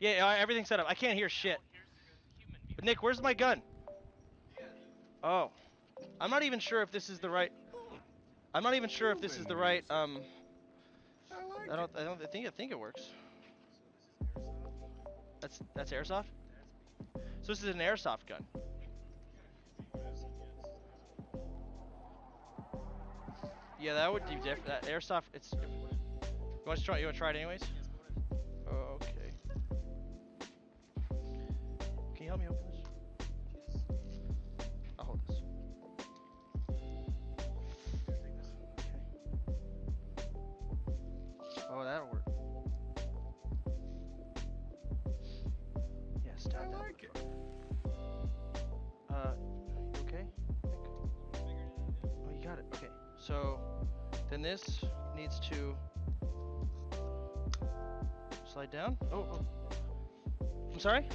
Yeah, everything's set up. I can't hear shit. But Nick, where's my gun? Oh. I'm not even sure if this is the right... I'm not even sure if this is the right, I think it works. That's airsoft? So this is an airsoft gun. Yeah, that would be different. That airsoft, it's... You want to try it anyways? Okay. Can you help me open this? I'll hold this. Oh, that'll work. Yeah, stop that. Like it. You okay? Oh, you got it. Okay. So, then this needs to slide down. Oh. I'm sorry?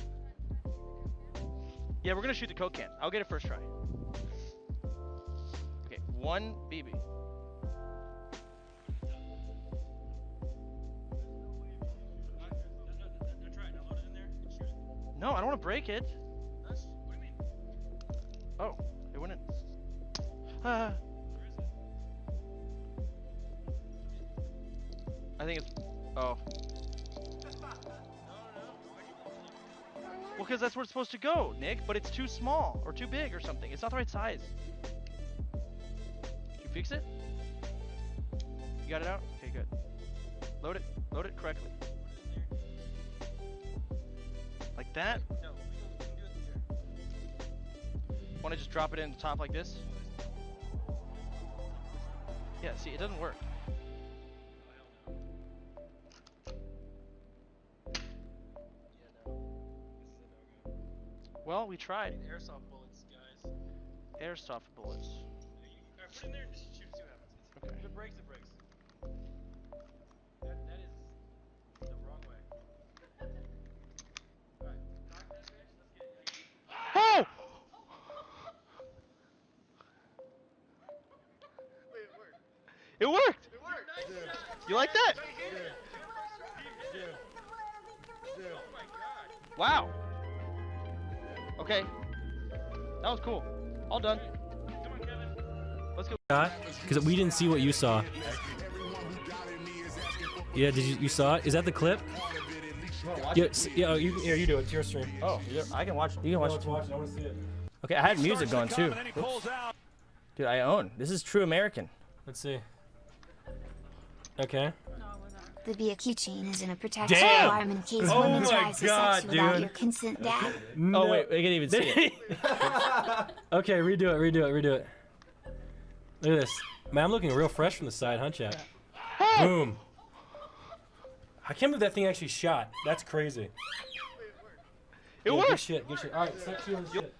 Yeah, we're gonna shoot the Coke can. I'll get it first try. Okay, 1 BB. No, I don't want to break it. What do you mean? Oh, it went in. Ah. I think it's... Oh. Well, because that's where it's supposed to go, Nick, but it's too small or too big or something. It's not the right size. Did you fix it? You got it out? Okay, good. Load it correctly. Like that? No, we can do it here. Want to just drop it in the top like this? Yeah, see, it doesn't work. Well, we tried. Airsoft bullets, guys. Airsoft bullets. Alright, put it in there and just shoot, see what happens. Okay. If it breaks, it breaks. That is the wrong way. Alright, cock that bitch, let's get it. Oh! Wait, it worked. It worked! It worked! Yeah. You like that? Yeah. Oh my god. Wow. Okay. That was cool. All done. Come on, Kevin. Let's go. Because we didn't see what you saw. Yeah, did you saw it? Is that the clip? Yeah, you do it. It's your stream. Oh, I can watch. You can watch it. I want to see it. Okay, I had music going too. Oops. Dude, I own. This is true American. Let's see. Okay. The BQ chain is in a protection Damn! alarm in case Oh women my try to God, sex without dude. your consent, Dad. Oh wait, I can't even see it. Okay, redo it. Look at this. Man, I'm looking real fresh from the side, huh, chat? Boom. I can't believe that thing actually shot. That's crazy. It worked. Good shit. All right, sex you and shit.